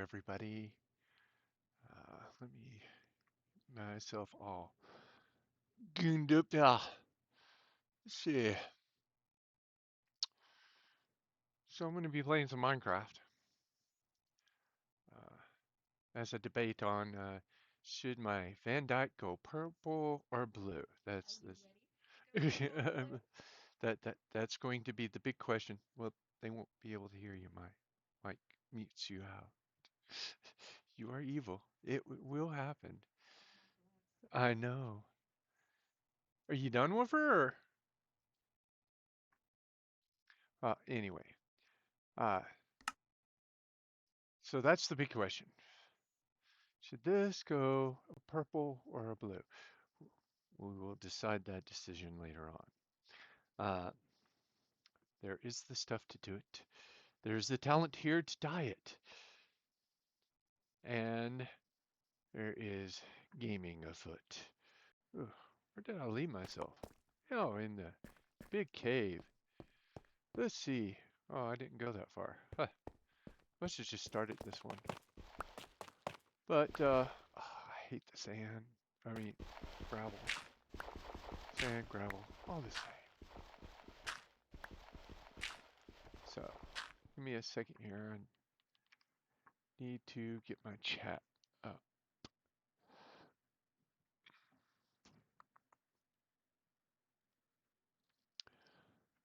everybody. Let me myself all gooned up. Let's see. So I'm going to be playing some Minecraft uh, as a debate on should my Van Dyke go purple or blue. That's that's going to be the big question. Well, they won't be able to hear you. My mic mutes you out. You are evil. It will happen. I know. Are you done with her? Or? Anyway, uh, so that's the big question. Should this go a purple or a blue? We will decide that decision later on. There is the stuff to do it. There's the talent here to dye it. And there is gaming afoot. Ooh, where did I leave myself? Oh, in the big cave. Let's see. Oh, I didn't go that far. Huh. Must have just started this one. But, I hate the sand. I mean, gravel. Sand, gravel, all the same. So, give me a second here. I need to get my chat up.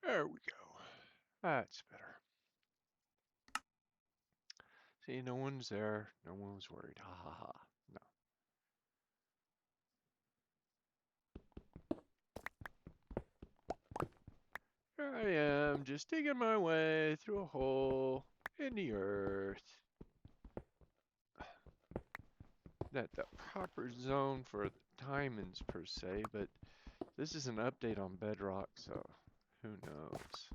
There we go. That's better. See, no one's there. No one was worried. Ha ha ha. No. Here I am, just digging my way through a hole in the earth. Not the proper zone for diamonds per se, but this is an update on Bedrock, so who knows?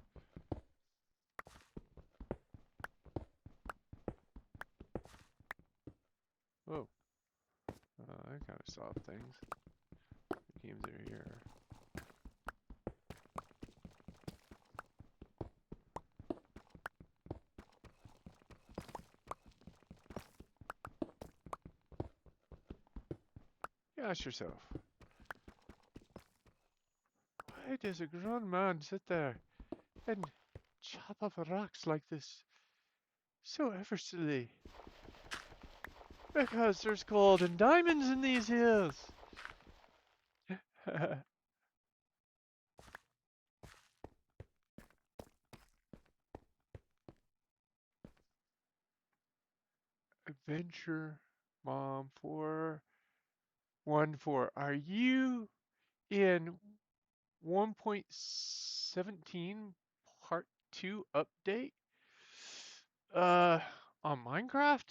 Oh, I kind of saw things. The games are here. Ask yourself, why does a grown man sit there and chop up rocks like this so effortlessly? Because there's gold and diamonds in these hills. Adventure Mom 414. Are you in 1.17 part 2 update? Uh, on Minecraft?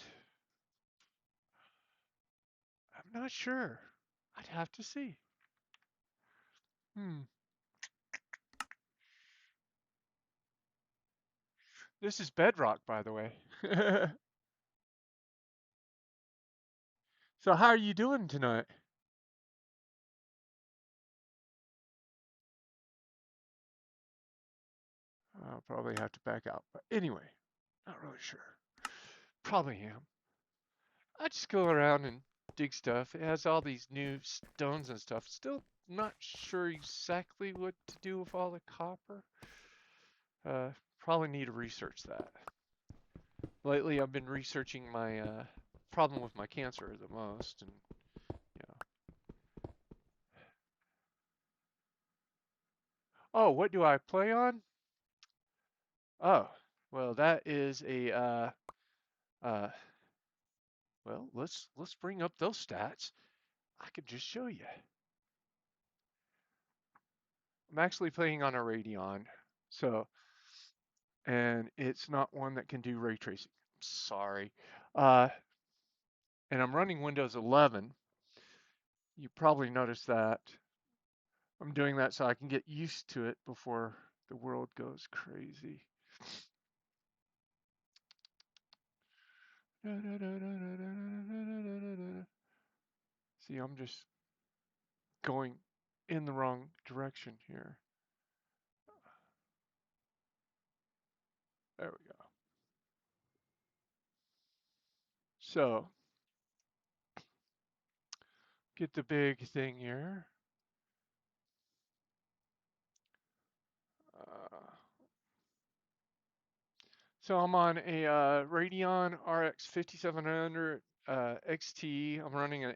I'm not sure. I'd have to see. This is Bedrock, by the way. So how are you doing tonight? I'll probably have to back out. But anyway, not really sure. Probably am. I just go around and dig stuff. It has all these new stones and stuff. Still not sure exactly what to do with all the copper. Probably need to research that. Lately, I've been researching my problem with my cancer the most, and oh, what do I play on? Oh, well, that is a uh, well, let's bring up those stats. I could just show you. I'm actually playing on a Radeon, so and it's not one that can do ray tracing. Sorry. Uh, and I'm running Windows 11. You probably noticed that. I'm doing that so I can get used to it before the world goes crazy. See, I'm just going in the wrong direction here. There we go. So get the big thing here. Uh, so I'm on a Radeon RX 5700 XT. I'm running an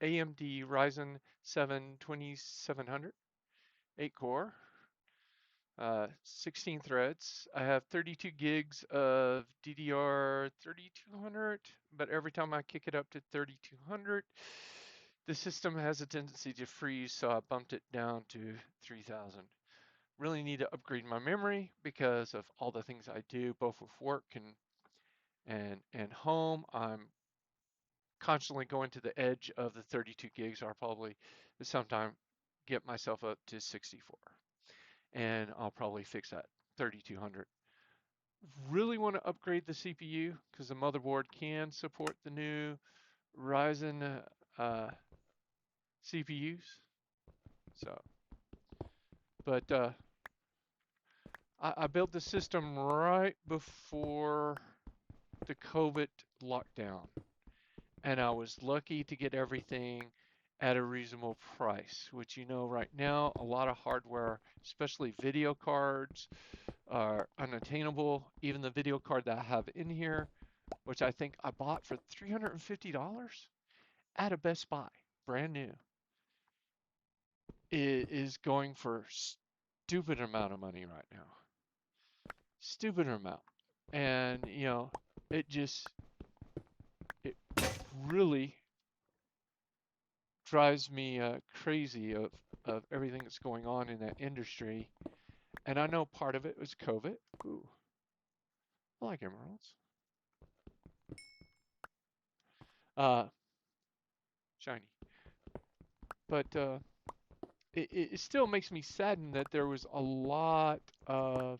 AMD Ryzen 7 2700, 8 core, 16 threads. I have 32 gigs of DDR 3200, but every time I kick it up to 3200, the system has a tendency to freeze, so I bumped it down to 3000. Really need to upgrade my memory because of all the things I do, both with work and home. I'm constantly going to the edge of the 32 gigs. I'll probably sometime get myself up to 64, and I'll probably fix that 3200. Really want to upgrade the CPU because the motherboard can support the new Ryzen CPUs. So, but I built the system right before the COVID lockdown, and I was lucky to get everything at a reasonable price, which right now a lot of hardware, especially video cards, are unattainable. Even the video card that I have in here, which I think I bought for $350 at a Best Buy, brand new, is going for stupid amount of money right now. Stupid amount. And, it just, it really drives me crazy of everything that's going on in that industry. And I know part of it was COVID. Ooh, I like emeralds. Uh, Shiny. But it still makes me saddened that there was a lot of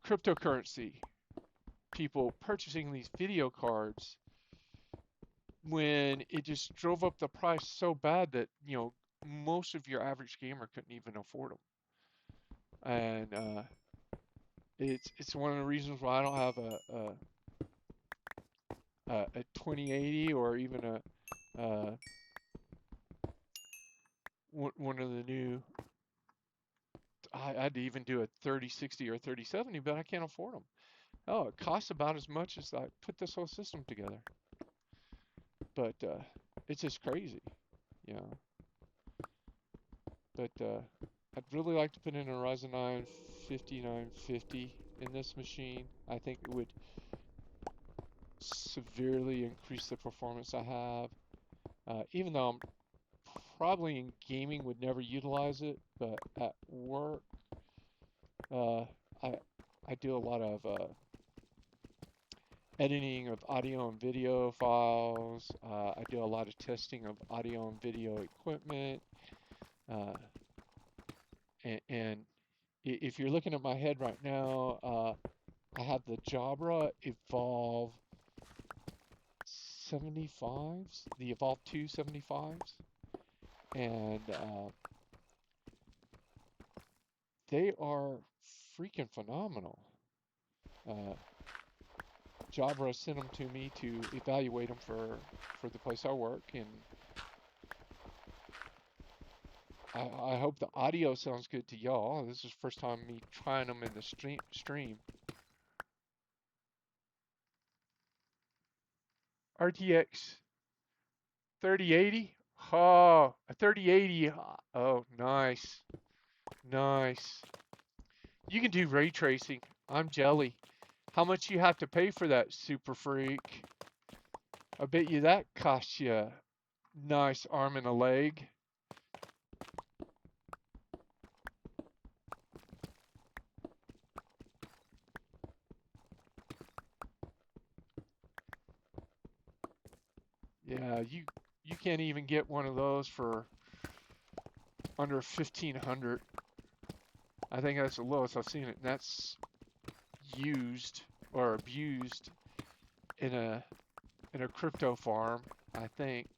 cryptocurrency people purchasing these video cards when it just drove up the price so bad that, most of your average gamer couldn't even afford them. And it's one of the reasons why I don't have a 2080 or even one of the new. I had to even do a 3060 or 3070, but I can't afford them. Oh, it costs about as much as I put this whole system together. But it's just crazy, you know. But I'd really like to put in a Ryzen 9 5950 in this machine. I think it would severely increase the performance I have. Even though I'm probably in gaming would never utilize it, but at work, uh, I I do a lot of editing of audio and video files. I do a lot of testing of audio and video equipment. Uh, and if you're looking at my head right now, I have the Jabra Evolve 75s, the Evolve 2 75s, and they are freaking phenomenal. Uh, Jabra sent them to me to evaluate them for the place I work, and I hope the audio sounds good to y'all. This is the first time me trying them in the stream. RTX 3080? Oh, a 3080. Oh, nice. Nice. You can do ray tracing. I'm jelly. How much you have to pay for that, super freak? I bet you that costs you a nice arm and a leg. Yeah, you can't even get one of those for under 1500. I think that's the lowest I've seen it, and that's used or abused in a crypto farm, I think.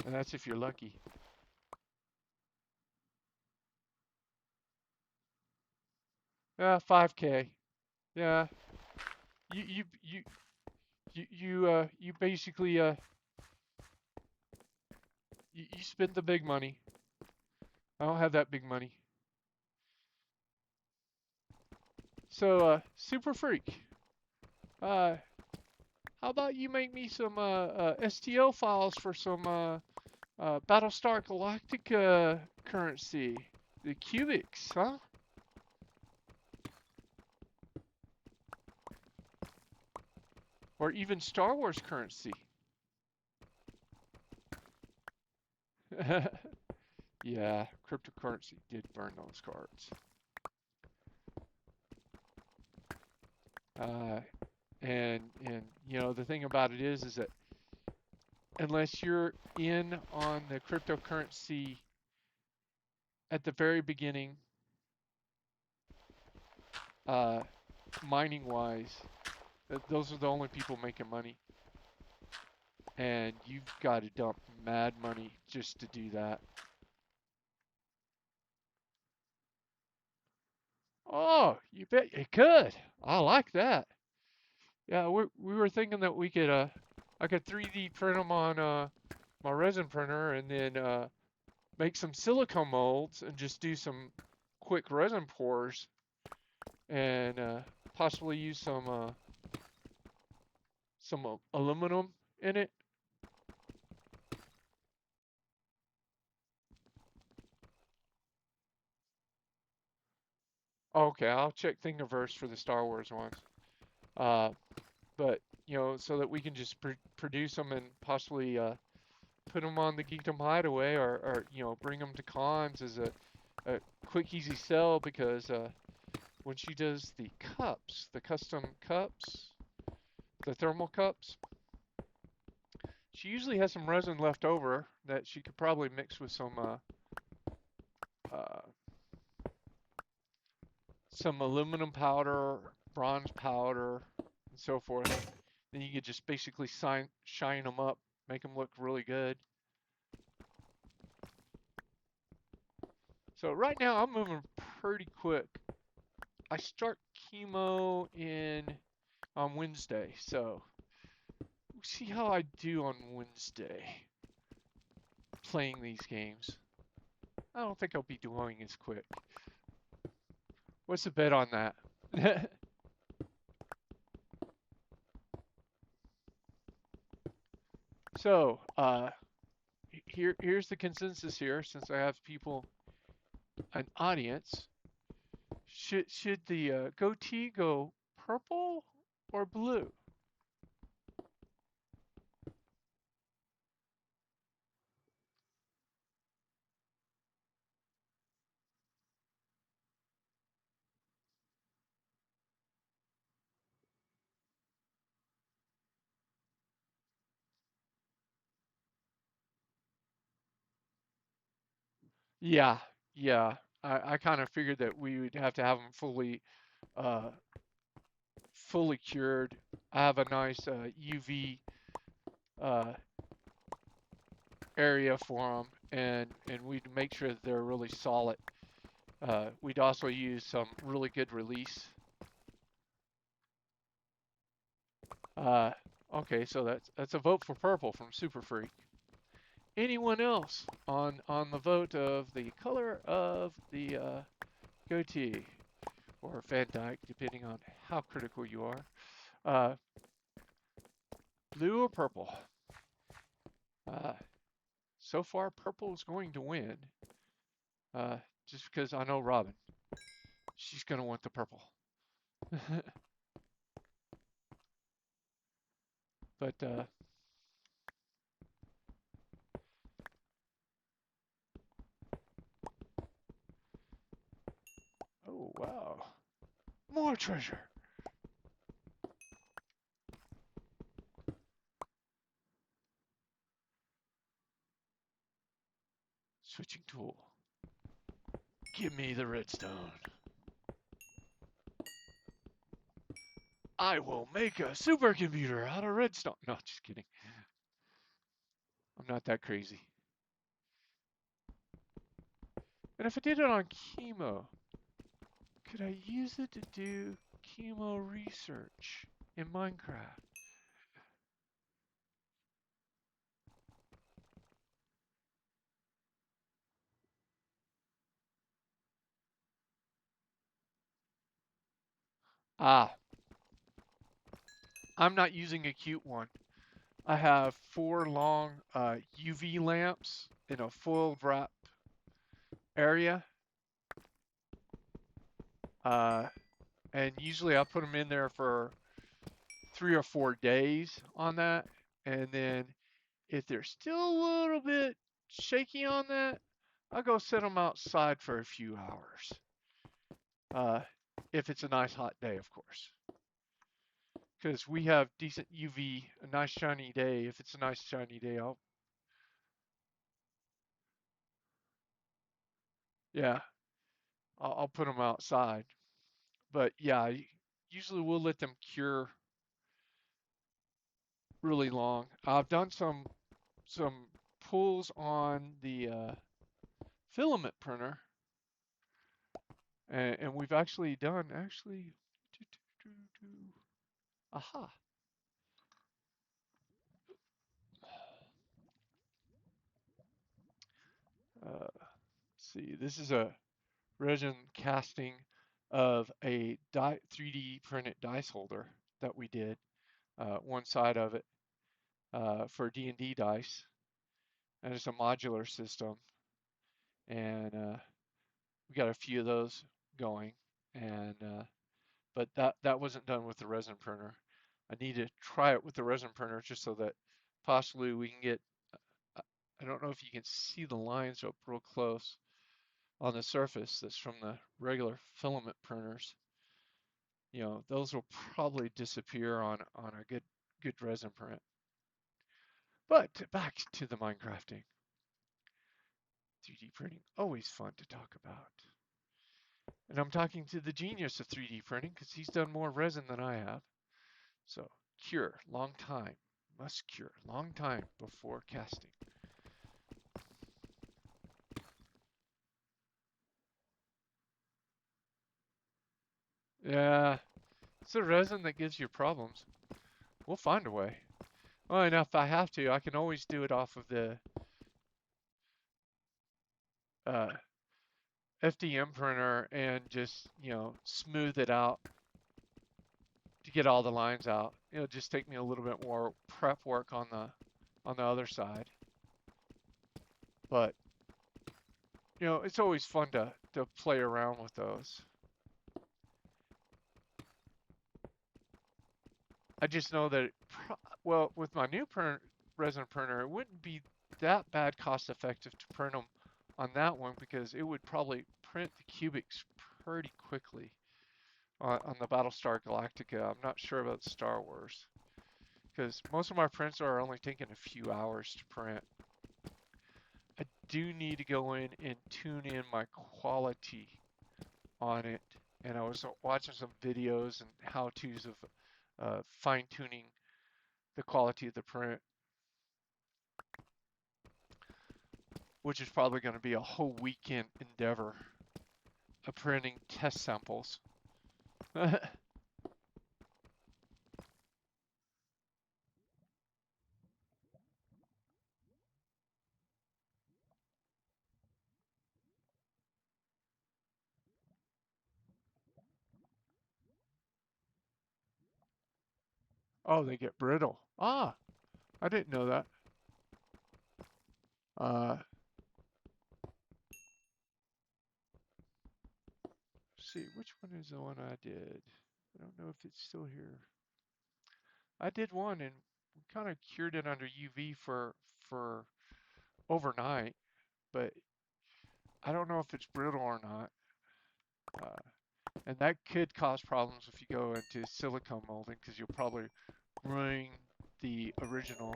And that's if you're lucky. Yeah, 5K. Yeah. You you you you basically you spend the big money. I don't have that big money. So super freak. Uh, how about you make me some STO files for some Battlestar Galactica currency, the cubics, huh? Or even Star Wars currency. Yeah, cryptocurrency did burn those cards. Uh, and you know the thing about it is that unless you're in on the cryptocurrency at the very beginning, uh, mining wise, those are the only people making money, and you've got to dump mad money just to do that. Oh, you bet you could. I like that. Yeah, we were thinking that we could I could 3D print them on my resin printer and then make some silicone molds and just do some quick resin pours and possibly use some aluminum in it. Okay, I'll check Thingiverse for the Star Wars ones. Uh, but you know, so that we can just produce them and possibly put them on the Geekdom Hideaway, or you know, bring them to cons as a quick, easy sell. Because when she does the cups, the custom cups, the thermal cups, she usually has some resin left over that she could probably mix with uh, some aluminum powder, bronze powder, and so forth. Then you could just basically shine them up, make them look really good. So right now I'm moving pretty quick. I start chemo in on Wednesday, so we'll see how I do on Wednesday playing these games. I don't think I'll be doing as quick. What's the bet on that? So, here's the consensus here. Since I have people, an audience, should the goatee go purple or blue? Yeah, yeah. I kind of figured that we would have to have them uh, fully cured. I have a nice UV uh, area for them, and we'd make sure that they're really solid. We'd also use some really good release. Uh, okay, so that's a vote for purple from Super Freak. Anyone else on the vote of the color of the goatee or Van Dyke, depending on how critical you are? Uh, Blue or purple? Uh, so far, purple is going to win. Uh, just because I know Robin, she's gonna want the purple. But oh wow, more treasure. Switching tool. Give me the redstone. I will make a supercomputer out of redstone. No, just kidding. I'm not that crazy. And if I did it on chemo, could I use it to do Chemo research in Minecraft. Ah, I'm not using a cute one. I have 4 long UV lamps in a full wrap area. And usually I put them in there for 3 or 4 days on that. And then if they're still a little bit shaky on that, I'll go set them outside for a few hours. If it's a nice hot day, of course. Because we have decent UV, a nice shiny day. If it's a nice shiny day, yeah, I'll put them outside. But yeah, usually we'll let them cure really long. I've done some pulls on the filament printer, and we've actually done aha. Let's see, this is a resin casting of a 3D printed dice holder that we did. One side of it for D&D dice, and it's a modular system, and we got a few of those going, and but that wasn't done with the resin printer. I need to try it with the resin printer just so that possibly we can get. I don't know if you can see the lines up real close on the surface that's from the regular filament printers. You know, those will probably disappear on a good resin print. But back to the Minecrafting. 3D printing, always fun to talk about. And I'm talking to the genius of 3D printing because he's done more resin than I have. So, cure, long time. Must cure, long time before casting. Yeah, it's the resin that gives you problems. We'll find a way. Well, and if I have to, I can always do it off of the uh, FDM printer and just, smooth it out to get all the lines out. It'll just take me a little bit more prep work on the other side. But, it's always fun to play around with those. I just know that, well, with my new resin printer, it wouldn't be that bad cost effective to print them on that one because it would probably print the cubics pretty quickly on the Battlestar Galactica. I'm not sure about Star Wars because most of my prints are only taking a few hours to print. I do need to go in and tune in my quality on it, and I was watching some videos and how-tos of fine-tuning the quality of the print, which is probably going to be a whole weekend endeavor of printing test samples. Oh, they get brittle. Ah, I didn't know that. See, which one is the one I did? I don't know if it's still here. I did one and we kind of cured it under UV for overnight, but I don't know if it's brittle or not. And that could cause problems if you go into silicone molding because you'll probably ruin the original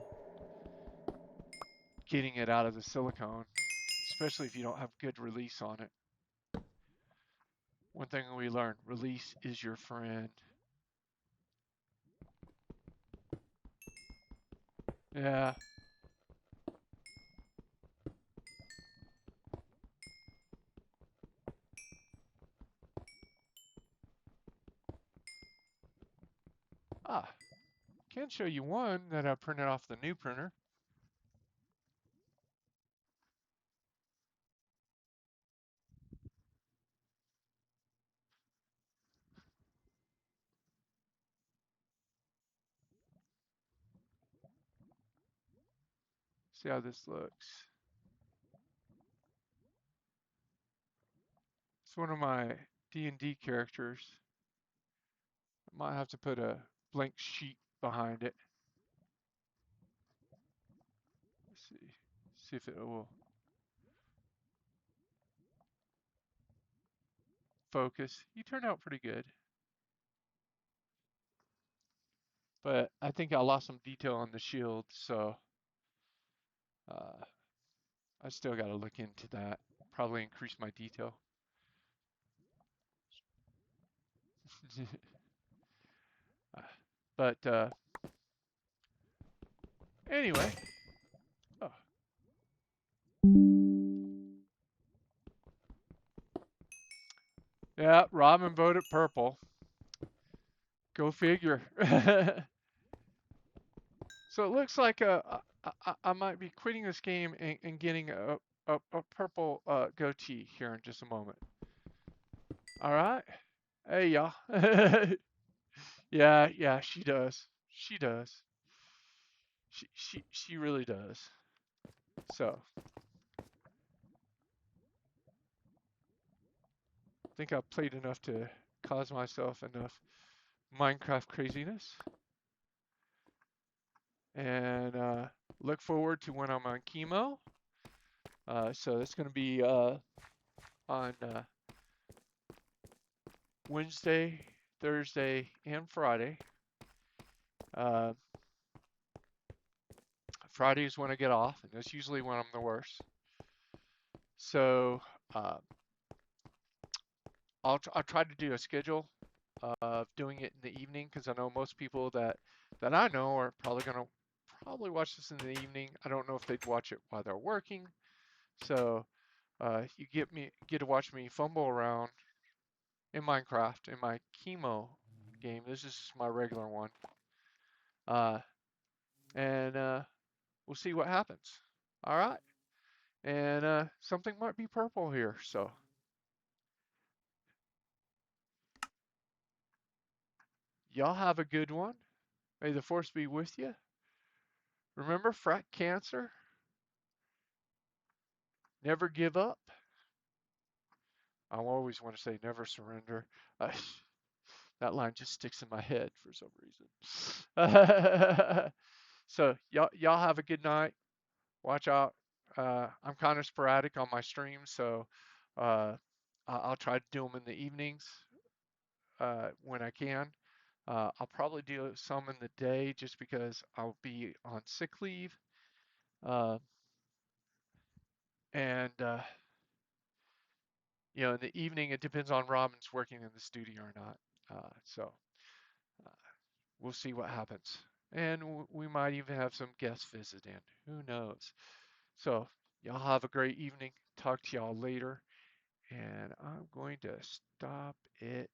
getting it out of the silicone, especially if you don't have good release on it. One thing we learned, release is your friend. Yeah. Ah, can show you one that I printed off the new printer. See how this looks. It's one of my D&D characters. I might have to put a blank sheet behind it. Let's see if it will focus. He turned out pretty good, but I think I lost some detail on the shield, so uh, I still got to look into that. Probably increase my detail. But anyway, oh, yeah, Robin voted purple. Go figure. So it looks like I might be quitting this game and getting a purple goatee here in just a moment. All right. Hey, y'all. Yeah, she does. She does. She really does. So, I think I've played enough to cause myself enough Minecraft craziness. And look forward to when I'm on chemo. So it's going to be on Wednesday, Thursday, and Friday. Uh, Friday is when I get off, and that's usually when I'm the worst. So uh, I'll try to do a schedule of doing it in the evening because I know most people that I know are probably watch this in the evening. I don't know if they'd watch it while they're working. So you get to watch me fumble around in Minecraft in my chemo game. This is my regular one. Uh, and we'll see what happens. All right. And something might be purple here. So y'all have a good one. May the force be with you. Remember, Frak Cancer. Never give up. I always want to say never surrender. Uh, that line just sticks in my head for some reason. So y'all have a good night. Watch out. I'm kind of sporadic on my streams, so uh, I'll try to do them in the evenings when I can. I'll probably do some in the day just because I'll be on sick leave. Uh, and in the evening, it depends on Robin's working in the studio or not. So uh, we'll see what happens. And we might even have some guests visit in. Who knows? So y'all have a great evening. Talk to y'all later. And I'm going to stop it